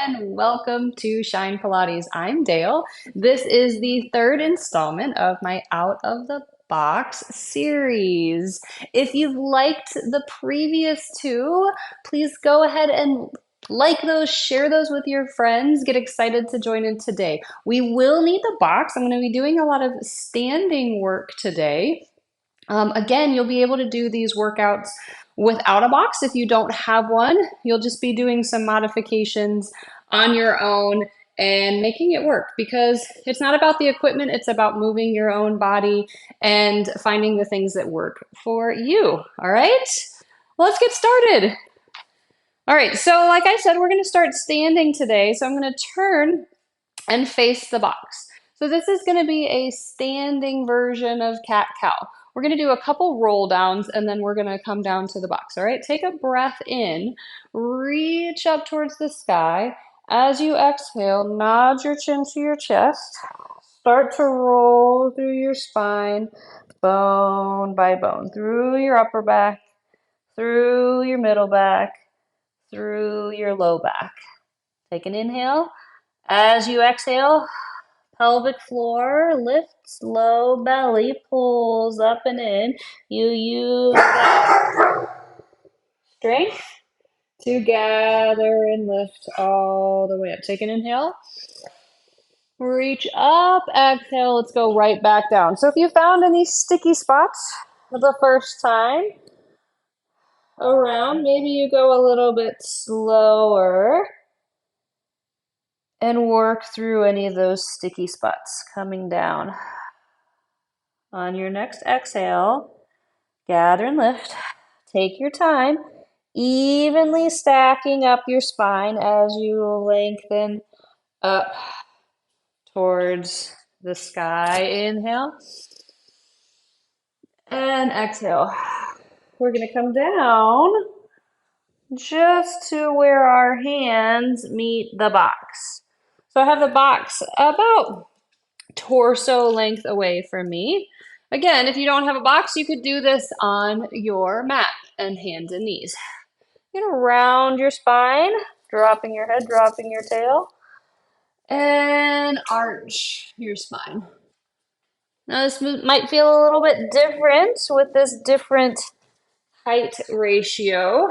and welcome to Shine Pilates. I'm Dale. This is the third installment of my Out of the Box series. If you've liked the previous two, please go ahead and like those, share those with your friends. Get excited to join in today. We will need the box. I'm going to be doing a lot of standing work today. Again, you'll be able to do these workouts without a box if you don't have one. You'll just be doing some modifications on your own and making it work because it's not about the equipment, it's about moving your own body and finding the things that work for you. All right, let's get started. All right, so like I said, we're going to start standing today. So I'm going to turn and face the box. So this is going to be a standing version of cat-cow. We're going to do a couple roll downs and then we're going to come down to the box. All right, take a breath in, reach up towards the sky. As you exhale, nod your chin to your chest. Start to roll through your spine, bone by bone, through your upper back, through your middle back, through your low back. Take an inhale. As you exhale, pelvic floor lifts, low belly pulls up and in. You use that strength to gather and lift all the way up. Take an inhale. Reach up, exhale. Let's go right back down. So if you found any sticky spots for the first time around, maybe you go a little bit slower and work through any of those sticky spots coming down. On your next exhale, gather and lift. Take your time, evenly stacking up your spine as you lengthen up towards the sky. Inhale and exhale. We're going to come down just to where our hands meet the box. So I have the box about torso length away from me. Again, if you don't have a box, you could do this on your mat and hands and knees. You're gonna round your spine, dropping your head, dropping your tail, and arch your spine. Now this might feel a little bit different with this different height ratio.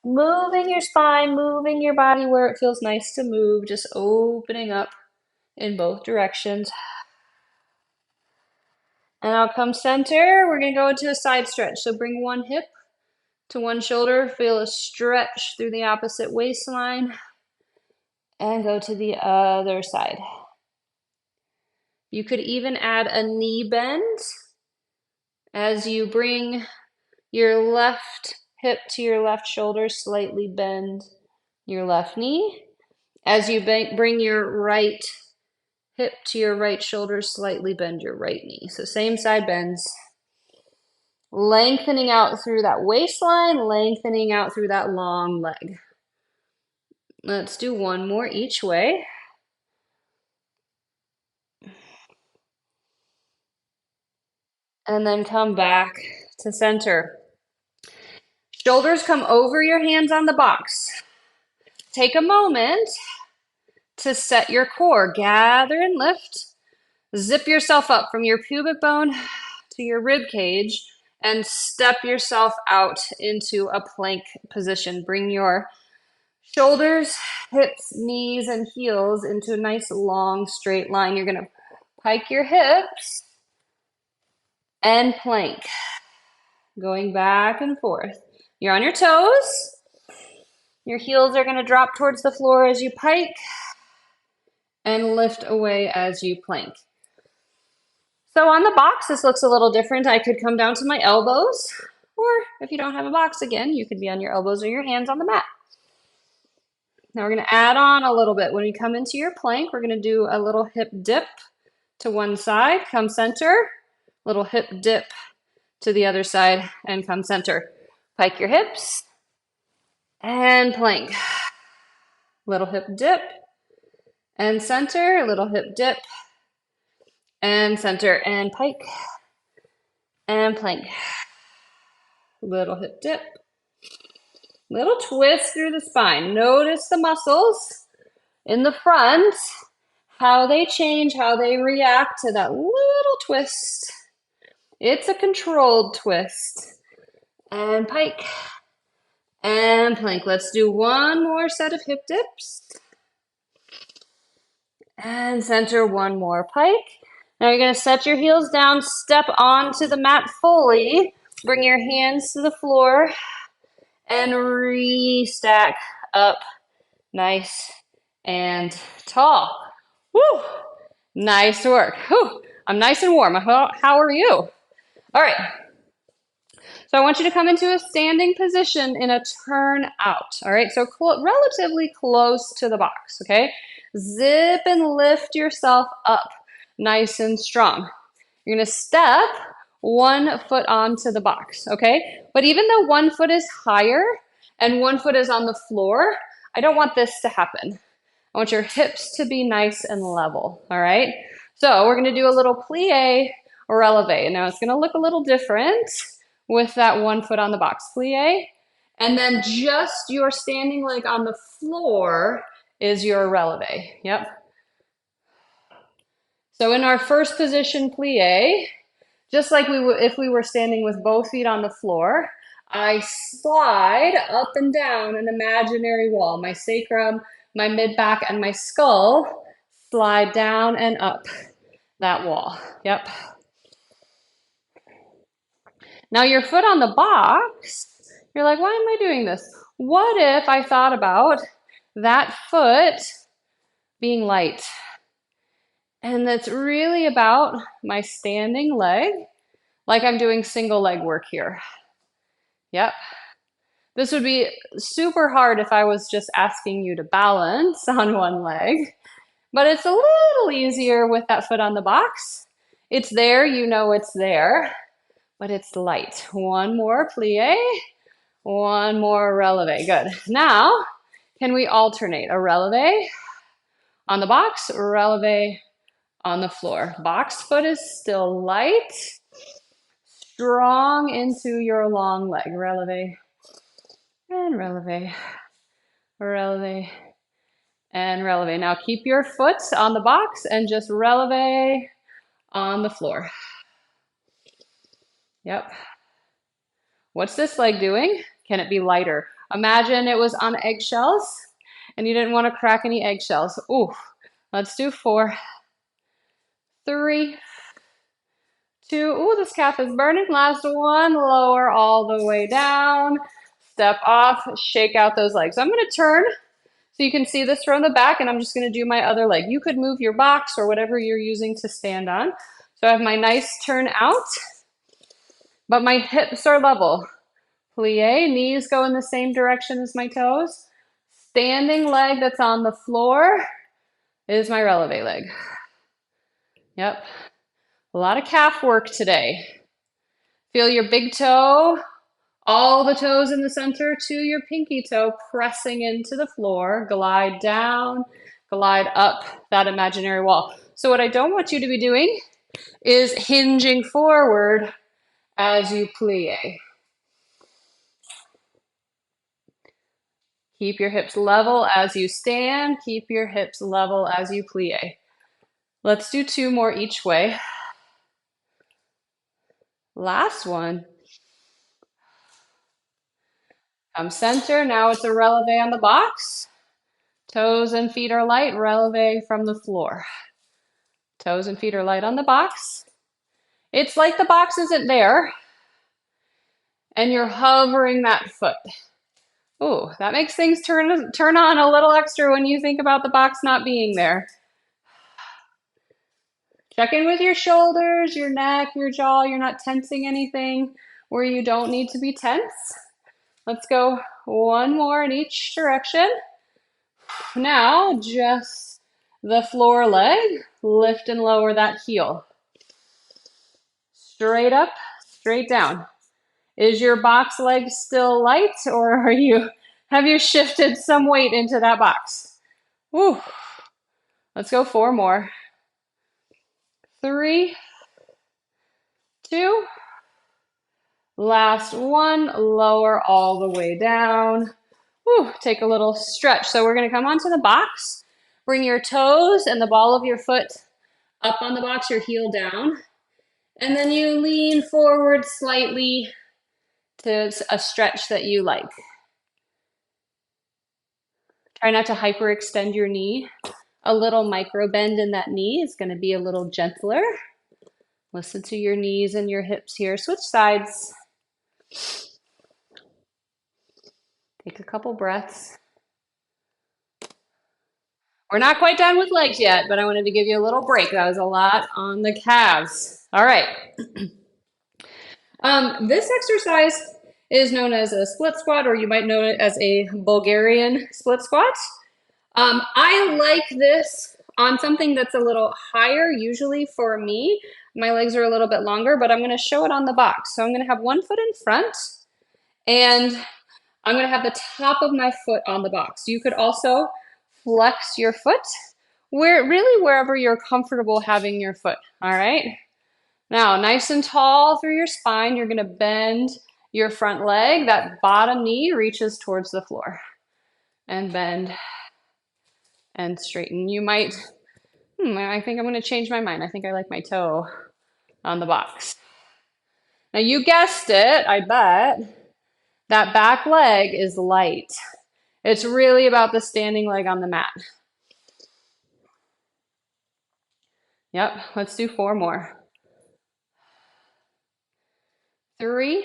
Moving your spine, moving your body where it feels nice to move, just opening up in both directions. And I'll come center. We're going to go into a side stretch. So bring one hip to one shoulder. Feel a stretch through the opposite waistline. And go to the other side. You could even add a knee bend as you bring your left hip to your left shoulder, slightly bend your left knee. As you bring your right hip to your right shoulder, slightly bend your right knee. So same side bends. Lengthening out through that waistline, lengthening out through that long leg. Let's do one more each way. And then come back to center. Shoulders come over your hands on the box. Take a moment to set your core. Gather and lift. Zip yourself up from your pubic bone to your rib cage and step yourself out into a plank position. Bring your shoulders, hips, knees, and heels into a nice long straight line. You're going to pike your hips and plank. Going back and forth. You're on your toes. Your heels are going to drop towards the floor as you pike and lift away as you plank. So on the box, this looks a little different. I could come down to my elbows, or if you don't have a box, again, you could be on your elbows or your hands on the mat. Now we're going to add on a little bit. When you come into your plank, we're going to do a little hip dip to one side, come center, little hip dip to the other side, and come center. Pike your hips and plank. Little hip dip and center, little hip dip and center, and pike and plank. Little hip dip Little twist through the spine. Notice the muscles in the front, how they change, how they react to that little twist. It's a controlled twist. And pike. And plank. Let's do one more set of hip dips. And center, one more pike. Now you're going to set your heels down, step onto the mat fully. Bring your hands to the floor and restack up nice and tall. Woo! Nice work. Whew. I'm nice and warm. How are you? All right. So I want you to come into a standing position in a turn out. All right. So relatively close to the box. Okay. Zip and lift yourself up nice and strong. You're going to step one foot onto the box. Okay. But even though one foot is higher and one foot is on the floor, I don't want this to happen. I want your hips to be nice and level, all right? So we're gonna do a little plie releve. Now it's gonna look a little different with that one foot on the box. Plie, and then just your standing leg on the floor is your releve, yep. So in our first position plie, just like if we were standing with both feet on the floor, I slide up and down an imaginary wall. My sacrum, my mid-back, and my skull slide down and up that wall. Yep. Now your foot on the box, you're like, why am I doing this? What if I thought about that foot being light? And that's really about my standing leg, like I'm doing single leg work here. Yep. This would be super hard if I was just asking you to balance on one leg, but it's a little easier with that foot on the box. It's there, you know it's there, but it's light. One more plie, one more releve. Good. Now, can we alternate? A releve on the box, releve on the floor. Box foot is still light. Strong into your long leg. Releve and releve, releve and releve. Now keep your foot on the box and just releve on the floor. Yep. What's this leg doing? Can it be lighter? Imagine it was on eggshells and you didn't want to crack any eggshells. Ooh, let's do 4, 3, 2. Ooh, this calf is burning. Last one, lower all the way down. Step off, shake out those legs. So I'm going to turn so you can see this from the back, and I'm just going to do my other leg. You could move your box or whatever you're using to stand on. So I have my nice turn out, but my hips are level. Plie, knees go in the same direction as my toes. Standing leg that's on the floor is my releve leg. Yep. A lot of calf work today. Feel your big toe, all the toes in the center to your pinky toe, pressing into the floor. Glide down, glide up that imaginary wall. So what I don't want you to be doing is hinging forward as you plie. Keep your hips level as you stand. Keep your hips level as you plie. Let's do 2 more each way. Last one. Come center. Now it's a releve on the box. Toes and feet are light. Releve from the floor. Toes and feet are light on the box. It's like the box isn't there and you're hovering that foot. Ooh, that makes things turn on a little extra when you think about the box not being there. Check in with your shoulders, your neck, your jaw. You're not tensing anything where you don't need to be tense. Let's go 1 more in each direction. Now, just the floor leg. Lift and lower that heel. Straight up, straight down. Is your box leg still light, or have you shifted some weight into that box? Woo. Let's go 4 more. 3, 2. Last one, lower all the way down. Whew, take a little stretch. So we're gonna come onto the box, bring your toes and the ball of your foot up on the box, your heel down, and then you lean forward slightly to a stretch that you like. Try not to hyperextend your knee. A little micro bend in that knee is going to be a little gentler. Listen to your knees and your hips here. Switch sides. Take a couple breaths. We're not quite done with legs yet, but I wanted to give you a little break. That was a lot on the calves. All right. This exercise is known as a split squat, or you might know it as a Bulgarian split squat. I like this on something that's a little higher, usually for me. My legs are a little bit longer, but I'm going to show it on the box. So I'm going to have one foot in front, and I'm going to have the top of my foot on the box. You could also flex your foot wherever you're comfortable having your foot. All right. Now, nice and tall through your spine, you're going to bend your front leg. That bottom knee reaches towards the floor. And bend and straighten. You might, I think I'm going to change my mind. I think I like my toe on the box. Now, you guessed it, I bet. That back leg is light. It's really about the standing leg on the mat. Yep, let's do 4 more. 3,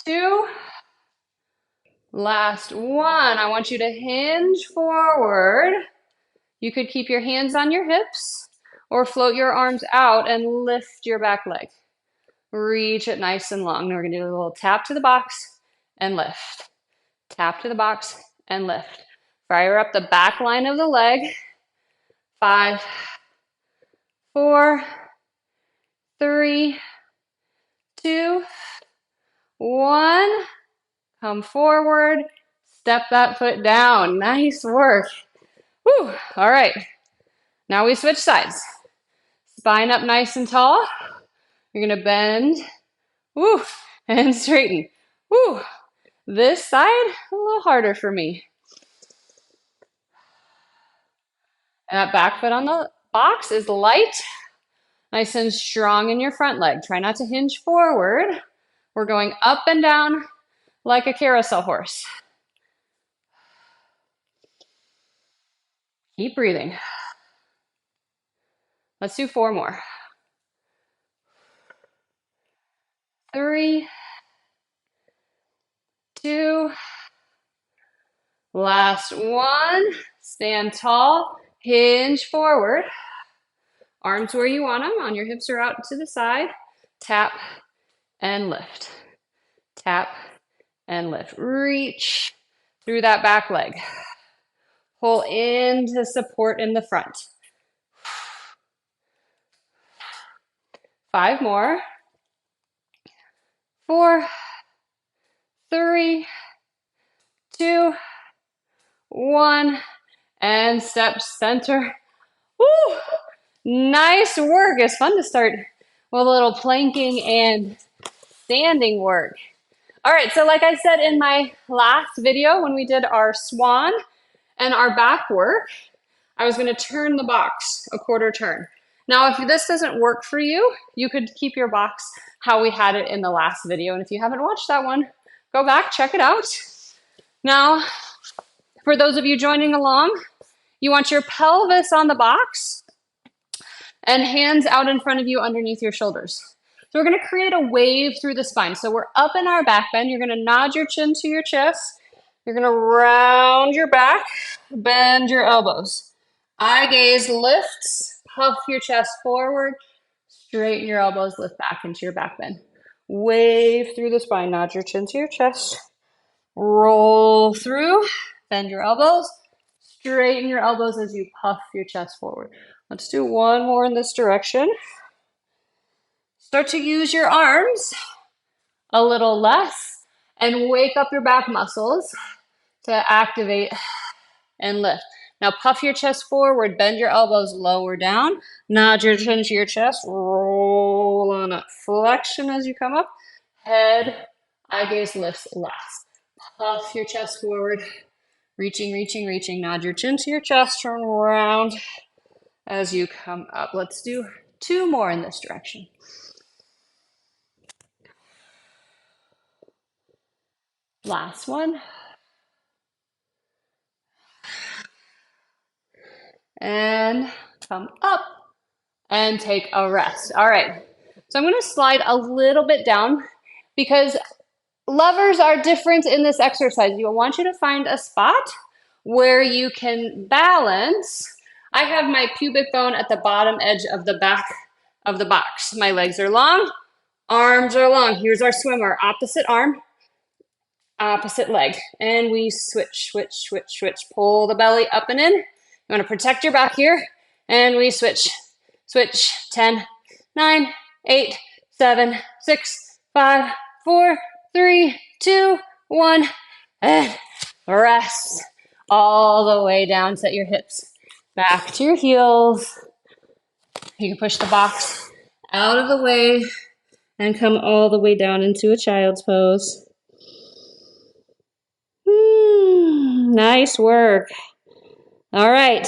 2, last one. I want you to hinge forward. You could keep your hands on your hips or float your arms out and lift your back leg. Reach it nice and long. Now we're going to do a little tap to the box and lift. Tap to the box and lift. Fire up the back line of the leg. 5, 4, 3, 2, 1. Come forward. Step that foot down. Nice work. Whew. All right. Now we switch sides. Spine up nice and tall. You're going to bend. Woo. And straighten. Woo. This side, a little harder for me. And that back foot on the box is light. Nice and strong in your front leg. Try not to hinge forward. We're going up and down like a carousel horse. Keep breathing. Let's do 4 more. 3, 2, last one. Stand tall, hinge forward. Arms where you want them, on your hips or out to the side. Tap and lift. Tap and lift. Reach through that back leg. Pull into support in the front. 5 more. 4, 3, 2, 1, and step center. Woo! Nice work. It's fun to start with a little planking and standing work. All right, so like I said in my last video when we did our swan and our back work, I was going to turn the box a quarter turn. Now, if this doesn't work for you, you could keep your box how we had it in the last video. And if you haven't watched that one, go back, check it out. Now, for those of you joining along, you want your pelvis on the box and hands out in front of you underneath your shoulders. So we're going to create a wave through the spine. So we're up in our back bend. You're going to nod your chin to your chest. You're going to round your back, bend your elbows. Eye gaze lifts, puff your chest forward, straighten your elbows, lift back into your back bend. Wave through the spine, nod your chin to your chest. Roll through, bend your elbows, straighten your elbows as you puff your chest forward. Let's do 1 more in this direction. Start to use your arms a little less and wake up your back muscles to activate and lift. Now puff your chest forward, bend your elbows lower down, nod your chin to your chest, roll on up. Flexion as you come up, head Eye gaze lifts last. Puff your chest forward. Reaching, reaching, reaching. Nod your chin to your chest. Turn around as you come up. Let's do 2 more in this direction. Last one. And come up and take a rest. All right. So I'm going to slide a little bit down because levers are different in this exercise. I want you to find a spot where you can balance. I have my pubic bone at the bottom edge of the back of the box. My legs are long, arms are long. Here's our swimmer. Opposite arm, opposite leg. And we switch, switch, switch, switch. Pull the belly up and in. You want to protect your back here. And we switch, switch. 10, 9, 8, 7, 6, 5, 4, 3, 2, 1. And rest all the way down. Set your hips back to your heels. You can push the box out of the way and come all the way down into a child's pose. Nice work. All right.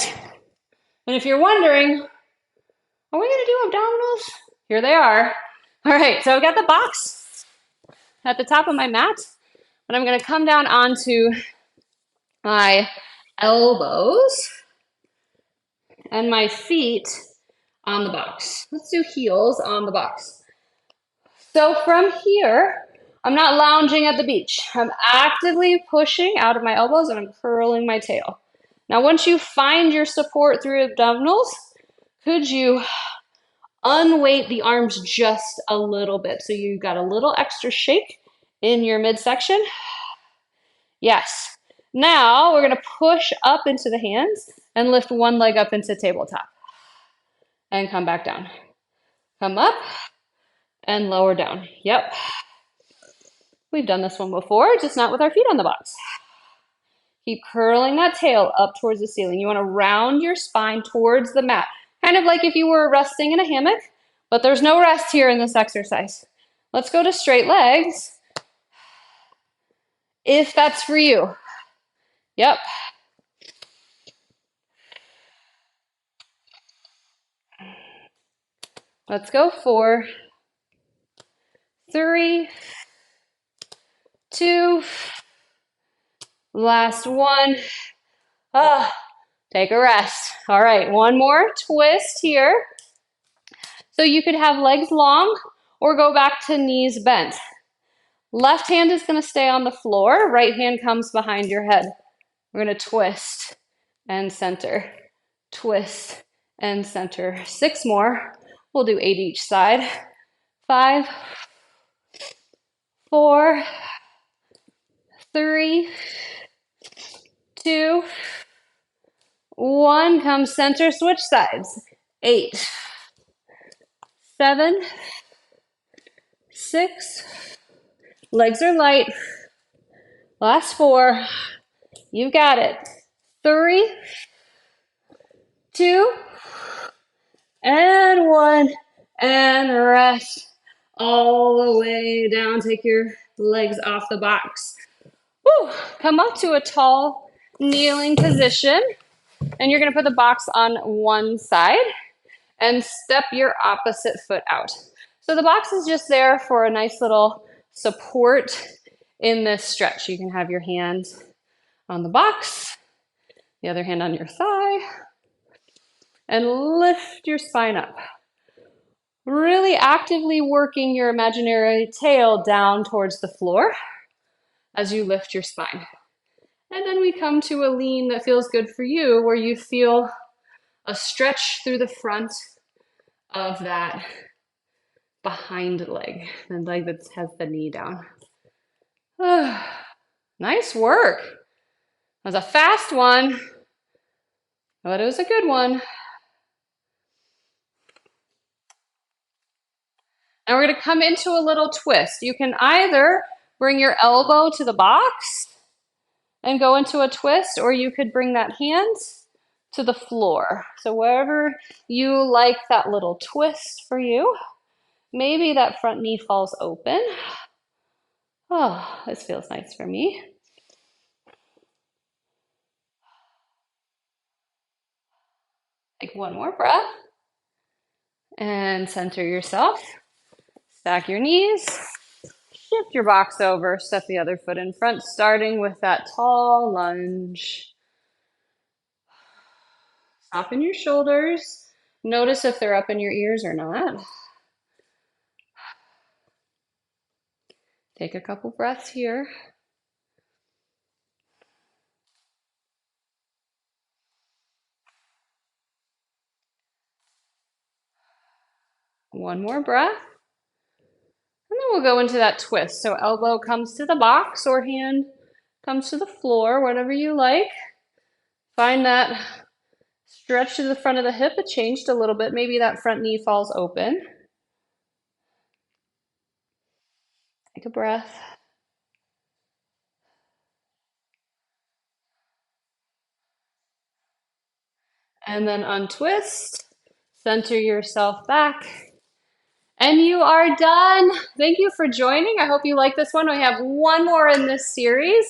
And if you're wondering, are we going to do abdominals? Here they are. All right. So I've got the box at the top of my mat, and I'm going to come down onto my elbows and my feet on the box. Let's do heels on the box. So from here, I'm not lounging at the beach. I'm actively pushing out of my elbows and I'm curling my tail. Now, once you find your support through abdominals, could you unweight the arms just a little bit? So you got a little extra shake in your midsection. Yes. Now we're going to push up into the hands and lift one leg up into tabletop. And come back down. Come up and lower down. Yep. We've done this one before, just not with our feet on the box. Keep curling that tail up towards the ceiling. You want to round your spine towards the mat. Kind of like if you were resting in a hammock, but there's no rest here in this exercise. Let's go to straight legs. If that's for you. Yep. Let's go 4, 3, 2, last one. Take a rest. All right, one more twist here. So you could have legs long or go back to knees bent. Left hand is going to stay on the floor. Right hand comes behind your head. We're going to twist and center. Twist and center. 6 more. We'll do 8 each side. 5, 4, 3, 2, 1. Come center, switch sides. 8, 7, 6. Legs are light. Last 4. You've got it. 3, 2, and 1. And rest all the way down. Take your legs off the box. Woo. Come up to a tall kneeling position. And you're going to put the box on one side and step your opposite foot out. So the box is just there for a nice little support in this stretch. You can have your hand on the box, the other hand on your thigh, and lift your spine up. Really actively working your imaginary tail down towards the floor as you lift your spine. And then we come to a lean that feels good for you, where you feel a stretch through the front of that behind leg, the leg that has the knee down. Nice work. That was a fast one, but it was a good one. Now we're going to come into a little twist. You can either bring your elbow to the box and go into a twist, or you could bring that hand to the floor. So wherever you like that little twist for you, maybe that front knee falls open. Oh, this feels nice for me. Take one more breath and center yourself. Stack your knees. Shift your box over. Step the other foot in front, starting with that tall lunge. Soften your shoulders. Notice if they're up in your ears or not. Take a couple breaths here. One more breath. And then we'll go into that twist. So elbow comes to the box or hand comes to the floor, whatever you like. Find that stretch to the front of the hip. It changed a little bit. Maybe that front knee falls open. Take a breath. And then untwist. Center yourself back. And you are done. Thank you for joining. I hope you like this one. We have one more in this series.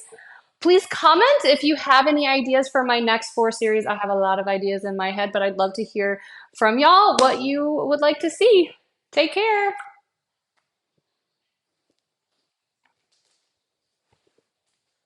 Please comment if you have any ideas for my next 4 series. I have a lot of ideas in my head, but I'd love to hear from y'all what you would like to see. Take care.